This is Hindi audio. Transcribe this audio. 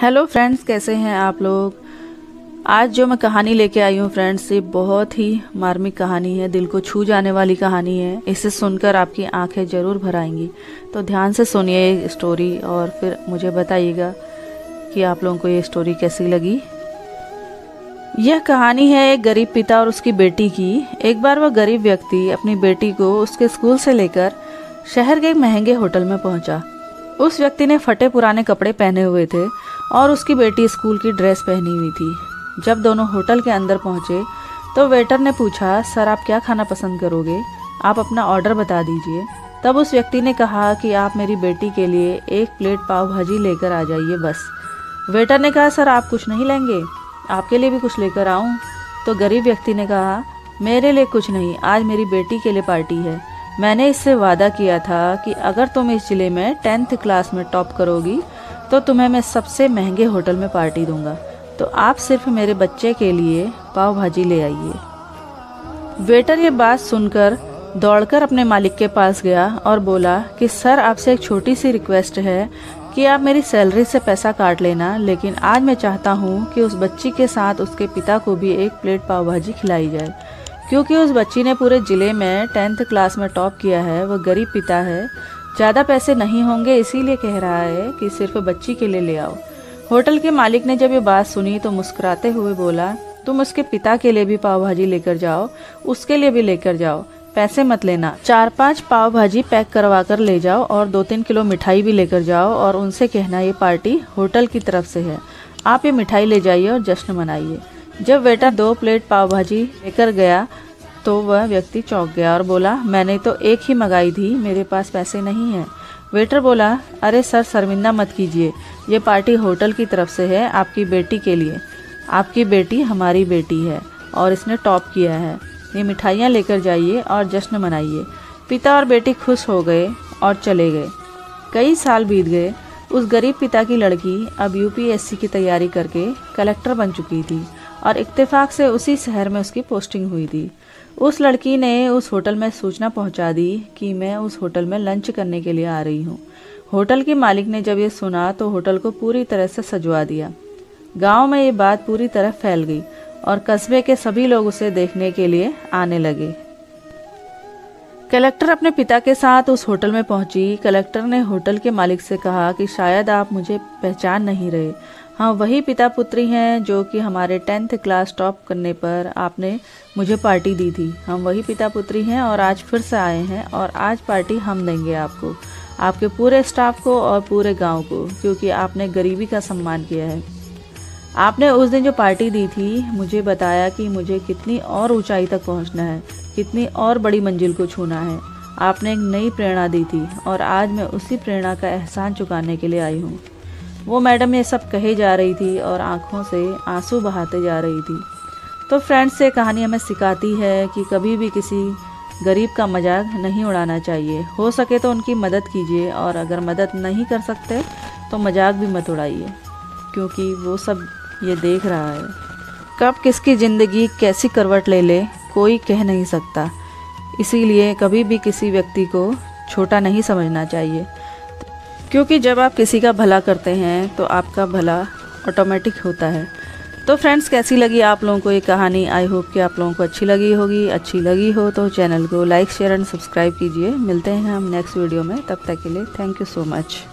हेलो फ्रेंड्स, कैसे हैं आप लोग। आज जो मैं कहानी लेके आई हूँ फ्रेंड्स, ये बहुत ही मार्मिक कहानी है, दिल को छू जाने वाली कहानी है। इसे सुनकर आपकी आंखें ज़रूर भर आएंगी। तो ध्यान से सुनिए ये स्टोरी और फिर मुझे बताइएगा कि आप लोगों को ये स्टोरी कैसी लगी। यह कहानी है एक गरीब पिता और उसकी बेटी की। एक बार वह गरीब व्यक्ति अपनी बेटी को उसके स्कूल से लेकर शहर के एक महंगे होटल में पहुंचा। उस व्यक्ति ने फटे पुराने कपड़े पहने हुए थे और उसकी बेटी स्कूल की ड्रेस पहनी हुई थी। जब दोनों होटल के अंदर पहुंचे तो वेटर ने पूछा, सर आप क्या खाना पसंद करोगे, आप अपना ऑर्डर बता दीजिए। तब उस व्यक्ति ने कहा कि आप मेरी बेटी के लिए 1 प्लेट पाव भाजी लेकर आ जाइए बस। वेटर ने कहा, सर आप कुछ नहीं लेंगे, आपके लिए भी कुछ लेकर आऊं? तो गरीब व्यक्ति ने कहा, मेरे लिए कुछ नहीं, आज मेरी बेटी के लिए पार्टी है। मैंने इससे वादा किया था कि अगर तुम इस जिले में 10th क्लास में टॉप करोगी तो तुम्हें मैं सबसे महंगे होटल में पार्टी दूंगा। तो आप सिर्फ मेरे बच्चे के लिए पाव भाजी ले आइए। वेटर ये बात सुनकर दौड़कर अपने मालिक के पास गया और बोला कि सर आपसे एक छोटी सी रिक्वेस्ट है कि आप मेरी सैलरी से पैसा काट लेना, लेकिन आज मैं चाहता हूँ कि उस बच्ची के साथ उसके पिता को भी 1 प्लेट पाव भाजी खिलाई जाए, क्योंकि उस बच्ची ने पूरे ज़िले में 10th क्लास में टॉप किया है। वह गरीब पिता है, ज़्यादा पैसे नहीं होंगे, इसीलिए कह रहा है कि सिर्फ बच्ची के लिए ले आओ। होटल के मालिक ने जब ये बात सुनी तो मुस्कुराते हुए बोला, तुम उसके पिता के लिए भी पाव भाजी लेकर जाओ, उसके लिए भी लेकर जाओ, पैसे मत लेना। 4-5 पाव भाजी पैक करवा कर ले जाओ और 2-3 किलो मिठाई भी लेकर जाओ और उनसे कहना ये पार्टी होटल की तरफ से है, आप ये मिठाई ले जाइए और जश्न मनाइए। जब वेटर 2 प्लेट पाव भाजी लेकर गया तो वह व्यक्ति चौंक गया और बोला, मैंने तो 1 ही मंगाई थी, मेरे पास पैसे नहीं हैं। वेटर बोला, अरे सर शर्मिंदा मत कीजिए, ये पार्टी होटल की तरफ से है, आपकी बेटी के लिए। आपकी बेटी हमारी बेटी है और इसने टॉप किया है, ये मिठाइयाँ लेकर जाइए और जश्न मनाइए। पिता और बेटी खुश हो गए और चले गए। कई साल बीत गए। उस गरीब पिता की लड़की अब यूपीएससी की तैयारी करके कलेक्टर बन चुकी थी और इत्तेफाक से उसी शहर में उसकी पोस्टिंग हुई थी। उस लड़की ने उस होटल में सूचना पहुंचा दी कि मैं उस होटल में लंच करने के लिए आ रही हूं। होटल के मालिक ने जब ये सुना तो होटल को पूरी तरह से सजवा दिया। गांव में ये बात पूरी तरह फैल गई और कस्बे के सभी लोग उसे देखने के लिए आने लगे। कलेक्टर अपने पिता के साथ उस होटल में पहुंची। कलेक्टर ने होटल के मालिक से कहा कि शायद आप मुझे पहचान नहीं रहे, हाँ वही पिता पुत्री हैं जो कि हमारे 10th क्लास टॉप करने पर आपने मुझे पार्टी दी थी। हम वही पिता पुत्री हैं और आज फिर से आए हैं और आज पार्टी हम देंगे आपको, आपके पूरे स्टाफ को और पूरे गांव को, क्योंकि आपने गरीबी का सम्मान किया है। आपने उस दिन जो पार्टी दी थी मुझे बताया कि मुझे कितनी और ऊंचाई तक पहुंचना है, कितनी और बड़ी मंजिल को छूना है। आपने एक नई प्रेरणा दी थी और आज मैं उसी प्रेरणा का एहसान चुकाने के लिए आई हूँ। वो मैडम ये सब कहे जा रही थी और आंखों से आंसू बहाते जा रही थी। तो फ्रेंड्स, ये कहानी हमें सिखाती है कि कभी भी किसी गरीब का मजाक नहीं उड़ाना चाहिए। हो सके तो उनकी मदद कीजिए और अगर मदद नहीं कर सकते तो मजाक भी मत उड़ाइए, क्योंकि वो सब ये देख रहा है। कब किसकी ज़िंदगी कैसी करवट ले ले कोई कह नहीं सकता, इसीलिए कभी भी किसी व्यक्ति को छोटा नहीं समझना चाहिए, क्योंकि जब आप किसी का भला करते हैं तो आपका भला ऑटोमेटिक होता है। तो फ्रेंड्स, कैसी लगी आप लोगों को ये कहानी? आई होप कि आप लोगों को अच्छी लगी होगी। अच्छी लगी हो तो चैनल को लाइक, शेयर एंड सब्सक्राइब कीजिए। मिलते हैं हम नेक्स्ट वीडियो में, तब तक के लिए थैंक यू सो मच।